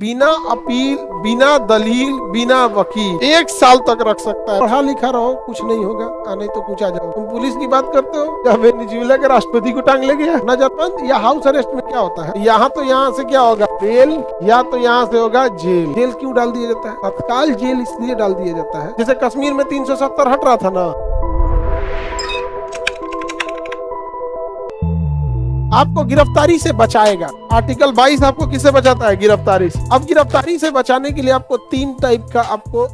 बिना अपील, बिना दलील, बिना वकील 1 साल तक रख सकता है। पढ़ा लिखा रहो, कुछ नहीं होगा, नहीं तो कुछ आ जाओ। तुम पुलिस की बात करते हो, क्या वेनेजुएला के राष्ट्रपति को टांग ले गया नजरबंद या हाउस अरेस्ट में? क्या होता है यहाँ? तो यहाँ से क्या होगा? बेल, या तो यहाँ से होगा जेल। जेल क्यों डाल दिया जाता है? तत्काल जेल इसलिए डाल दिया जाता है, जैसे कश्मीर में 370 हट रहा था ना, आपको गिरफ्तारी से बचाएगा। आर्टिकल 22 आपको किससे बचाता है? गिरफ्तारी से। अब गिरफ्तारी से बचाने के लिए आपको 3 टाइप का आपको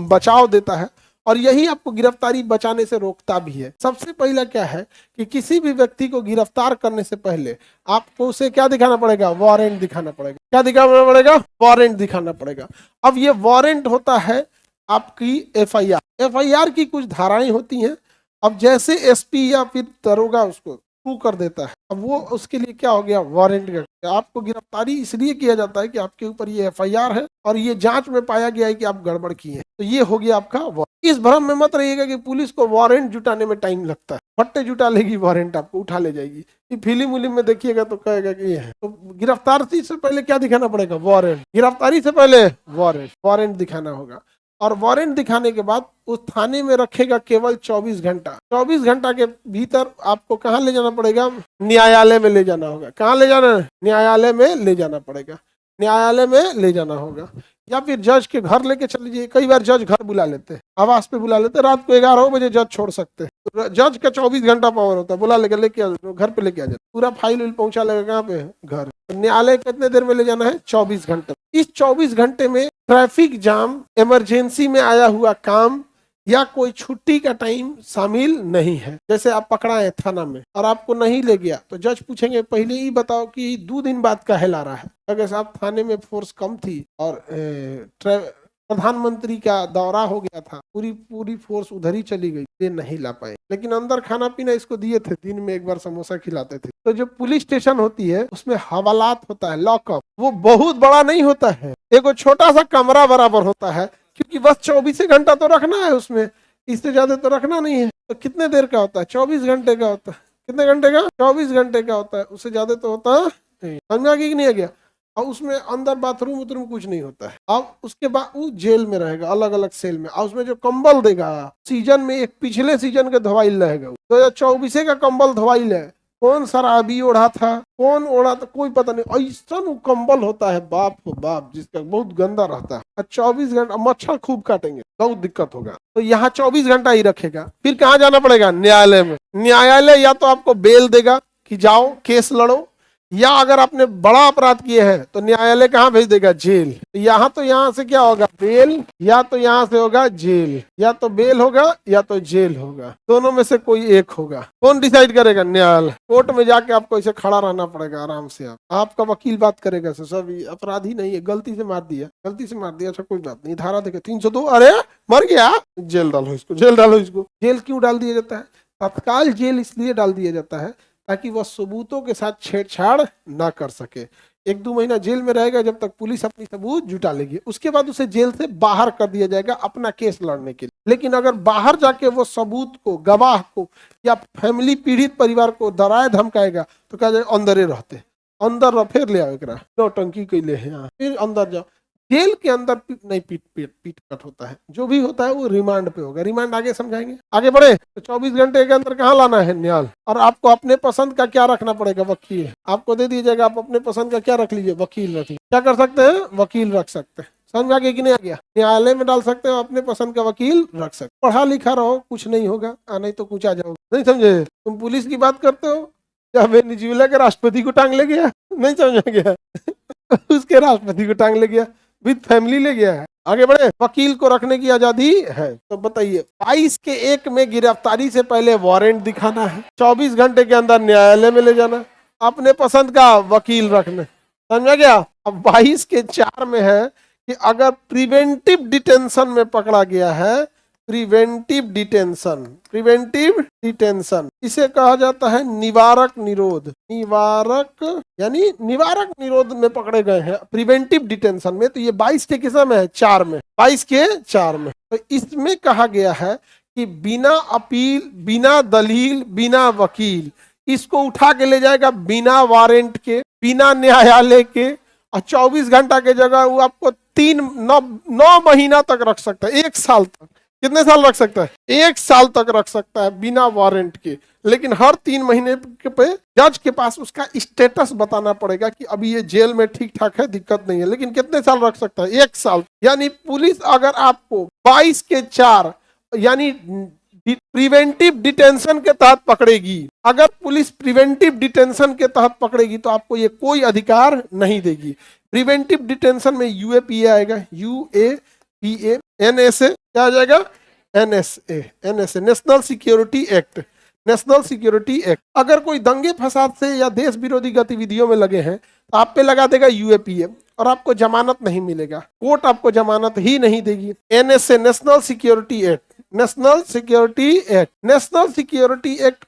बचाव देता है, और यही आपको गिरफ्तारी बचाने से रोकता भी है। सबसे पहला क्या है कि किसी भी व्यक्ति को गिरफ्तार करने से पहले आपको उसे क्या दिखाना पड़ेगा? वारंट दिखाना पड़ेगा। क्या दिखाना पड़ेगा? वारंट दिखाना पड़ेगा। अब ये वारंट होता है आपकी एफआईआर। एफआईआर की कुछ धाराएं होती हैं। अब जैसे एसपी या फिर दरोगा उसको प्रूव कर देता है, अब वो उसके लिए क्या हो गया? वारंट का। आपको गिरफ्तारी इसलिए किया जाता है कि आपके ऊपर ये एफआईआर है और ये जांच में पाया गया है कि आप गड़बड़ किए हैं, तो ये हो गया आपका वारंट। इस भ्रम में मत रहिएगा कि पुलिस को वारंट जुटाने में टाइम लगता है। फट्टे जुटा लेगी वारंट, आपको उठा ले जाएगी। फिल्म उलिम में देखिएगा तो कहेगा कि ये है। तो गिरफ्तारी से पहले क्या दिखाना पड़ेगा? वारंट। गिरफ्तारी से पहले वारंट दिखाना होगा, और वारंट दिखाने के बाद उस थाने में रखेगा केवल 24 घंटा। 24 घंटा के भीतर आपको कहाँ ले जाना पड़ेगा? न्यायालय में ले जाना होगा। कहाँ ले जाना? न्यायालय में ले जाना पड़ेगा। न्यायालय में ले जाना होगा, या फिर जज के घर लेके चले जाइए। कई बार जज घर बुला लेते हैं, आवास पे बुला लेते हैं। रात को 11 बजे जज छोड़ सकते हैं, तो जज का 24 घंटा पावर होता है। बुला लेके घर पे लेके आ जाए, पूरा फाइल पहुंचा लेगा कहाँ पे? घर। न्यायालय कितने देर में ले जाना है? 24 घंटे। इस 24 घंटे में ट्रैफिक जाम, इमरजेंसी में आया हुआ काम या कोई छुट्टी का टाइम शामिल नहीं है। जैसे आप पकड़ा है थाना में और आपको नहीं ले गया, तो जज पूछेंगे पहले ही बताओ कि 2 दिन बाद काहे ला रहा है। अगर साहब थाने में फोर्स कम थी और प्रधानमंत्री का दौरा हो गया था, पूरी फोर्स उधर ही चली गई, ये नहीं ला पाए। लेकिन अंदर खाना पीना इसको दिए थे, दिन में 1 बार समोसा खिलाते थे। तो जो पुलिस स्टेशन होती है उसमें हवालात होता है, लॉकअप, वो बहुत बड़ा नहीं होता है, एक छोटा सा कमरा बराबर होता है, क्योंकि बस 24 घंटा तो रखना है उसमें, इससे ज्यादा तो रखना नहीं है। तो कितने देर का होता है? 24 घंटे का होता है। कितने घंटे का? 24 घंटे का होता है, उससे ज्यादा तो होता है। समझ आ गया कि नहीं आ गया? और उसमें अंदर बाथरूम कुछ नहीं होता है। अब उसके बाद वो जेल में रहेगा, अलग अलग सेल में, और उसमें जो कंबल देगा सीजन में, एक पिछले सीजन का धोवाइल रहेगा। 2024 का कंबल धोवाइल है। कौन शराबी ओढ़ा था, कौन ओढ़ा था, कोई पता नहीं। ऐसा वो कंबल होता है, बाप हो बाप, जिसका बहुत गंदा रहता है। और 24 घंटा मच्छर खूब काटेंगे, बहुत दिक्कत होगा। तो यहाँ 24 घंटा ही रखेगा। फिर कहाँ जाना पड़ेगा? न्यायालय में। न्यायालय या तो आपको बेल देगा कि जाओ केस लड़ो, या अगर आपने बड़ा अपराध किए हैं तो न्यायालय कहाँ भेज देगा? जेल। यहाँ तो यहाँ से क्या होगा? बेल, या तो यहाँ से होगा जेल। या तो बेल होगा या तो जेल होगा, दोनों में से कोई एक होगा। कौन डिसाइड करेगा? न्यायालय। कोर्ट में जाके आपको ऐसे खड़ा रहना पड़ेगा आराम से। आपका वकील बात करेगा, सब अपराधी नहीं है, गलती से मार दिया, अच्छा कोई बात नहीं, धारा देखे 302, अरे मर गया, जेल डालो इसको, जेल डालो इसको। जेल क्यों डाल दिया जाता है? तत्काल जेल इसलिए डाल दिया जाता है ताकि वह सबूतों के साथ छेड़छाड़ ना कर सके। 1-2 महीना जेल में रहेगा जब तक पुलिस अपनी सबूत जुटा लेगी। उसके बाद उसे जेल से बाहर कर दिया जाएगा अपना केस लड़ने के लिए। लेकिन अगर बाहर जाके वो सबूत को, गवाह को या फैमिली पीड़ित परिवार को डराए धमकाएगा तो क्या जाए? अंदर रहते, अंदर फिर ले आओ, नौटंकी कैले हैं, फिर अंदर जाओ। जेल के अंदर नहीं पीट कट होता है। जो भी होता है वो रिमांड पे होगा। रिमांड आगे समझाएंगे। आगे बढ़े तो 24 घंटे के अंदर कहाँ लाना है? न्यायालय। और आपको अपने पसंद का क्या रखना पड़ेगा? वकील। आपको दे दिया जाएगा, आप अपने पसंद का क्या रख लीजिए? वकील रख लीजिए। क्या कर सकते हैं? वकील रख सकते हैं। समझ आ गया कि नहीं आ गया? न्यायालय में डाल सकते हो, अपने पसंद का वकील रख सकते। पढ़ा लिखा रहो, कुछ नहीं होगा, नहीं तो कुछ आ जाओगे। नहीं समझे? तुम पुलिस की बात करते हो, क्या वेनेजुएला के राष्ट्रपति को टांग ले गया? नहीं समझ आ गया? उसके राष्ट्रपति को टांग ले गया, विद फैमिली ले गया है। आगे बढ़े। वकील को रखने की आजादी है। तो बताइए, 22 के 1 में गिरफ्तारी से पहले वारंट दिखाना है, 24 घंटे के अंदर न्यायालय में ले जाना, अपने पसंद का वकील रखना। समझा गया? अब 22 के 4 में है कि अगर प्रिवेंटिव डिटेंशन में पकड़ा गया है, प्रिवेंटिव डिटेंशन, इसे कहा जाता है निवारक निरोध। निवारक निरोध में पकड़े गए हैं प्रिवेंटिव डिटेंशन में। तो ये 22 के किस में है? 4 में। 22 के 4 में। तो इसमें कहा गया है कि बिना अपील, बिना दलील, बिना वकील, इसको उठा के ले जाएगा बिना वारंट के, बिना न्यायालय के, और 24 घंटा की जगह वो आपको 9 महीना तक रख सकता है, 1 साल तक। कितने साल रख सकता है? 1 साल तक रख सकता है बिना वारंट के। लेकिन हर 3 महीने पे जज के पास उसका स्टेटस बताना पड़ेगा कि अभी ये जेल में ठीक ठाक है, दिक्कत नहीं है। लेकिन कितने साल रख सकता है? 1 साल। यानी पुलिस अगर आपको 22 के 4 यानी प्रिवेंटिव डिटेंशन के तहत पकड़ेगी, अगर पुलिस प्रिवेंटिव डिटेंशन के तहत पकड़ेगी तो आपको ये कोई अधिकार नहीं देगी। प्रिवेंटिव डिटेंशन में यूएपीए आएगा, यूएपीए, एनएसए क्या आ जाएगा? NSA, NSA national security act, national security act. अगर कोई दंगे फसाद से या देश विरोधी गतिविधियों में लगे हैं तो आप पे लगा देगा यूएपीए और आपको जमानत नहीं मिलेगा, कोर्ट आपको जमानत ही नहीं देगी। NSA, national security act, national security act, national security act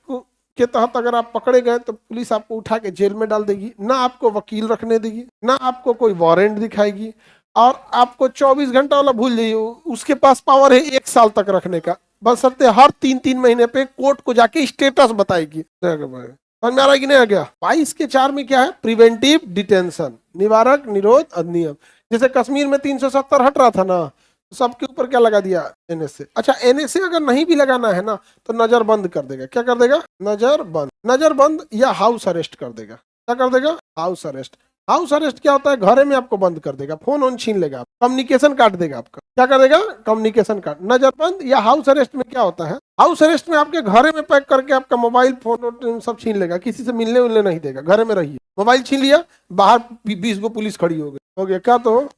के तहत अगर आप पकड़े गए तो पुलिस आपको उठा के जेल में डाल देगी, ना आपको वकील रखने देगी, ना आपको कोई वारंट दिखाएगी, और आपको 24 घंटा वाला भूल जाइए, उसके पास पावर है 1 साल तक रखने का। बशर्ते हर 3-3 महीने पे कोर्ट को जाके स्टेटस बताएगी। समझ में आ रहा है कि नहीं आ गया? 22 के 4 में क्या है? प्रिवेंटिव डिटेंशन, निवारक निरोध अधिनियम। जैसे कश्मीर में 370 हट रहा था ना, सबके ऊपर क्या लगा दिया? एनएसए। अच्छा, एनएसए अगर नहीं भी लगाना है ना तो नजर बंद कर देगा। क्या कर देगा? नजर बंद, नजर बंद या हाउस अरेस्ट कर देगा। क्या कर देगा? House arrest. हाउस अरेस्ट क्या होता है? घरे में आपको बंद कर देगा, फोन ऑन छीन लेगा, कम्युनिकेशन काट देगा आपका। क्या कर देगा? कम्युनिकेशन काट। नजर बंद या हाउस अरेस्ट में क्या होता है? हाउस अरेस्ट में आपके घरे में पैक करके आपका मोबाइल फोन सब छीन लेगा, किसी से मिलने उलने नहीं देगा, घरे में रहिए। मोबाइल छीन लिया, बाहर 20 गो पुलिस खड़ी हो गया क्या? तो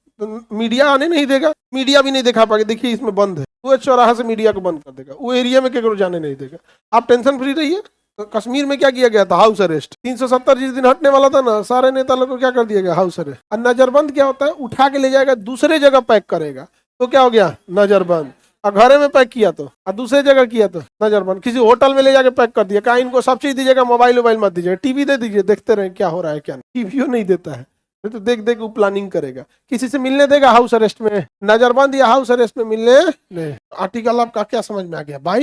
मीडिया आने नहीं देगा, मीडिया भी नहीं दिखा पाएगा, देखिए इसमें बंद है, वो चौराहा से मीडिया को बंद कर देगा, वो एरिया में केकरो जाने नहीं देगा। आप टेंशन फ्री रहिए। तो कश्मीर में क्या किया गया था? House arrest. 370 जिस दिन हटने वाला था ना, सारे नेता लोग को क्या कर दिया गया? House arrest. और नजरबंद क्या होता है? उठा के ले जाएगा, दूसरे जगह पैक करेगा, तो क्या हो गया? नजरबंद। और घरे में पैक किया तो, और दूसरे जगह किया तो नजरबंद। किसी होटल में ले जाके पैक कर दिया, कहा इनको सब चीज दीजिएगा, मोबाइल मत दीजिएगा, टीवी दे दीजिए, देखते रहे क्या हो रहा है क्या नहीं। टीवी नहीं देता है तो देख देख वो प्लानिंग करेगा। किसी से मिलने देगा हाउस अरेस्ट में? नजरबंद या हाउस अरेस्ट में मिलने नहीं। आर्टिकल आपका क्या समझ में आ गया भाई?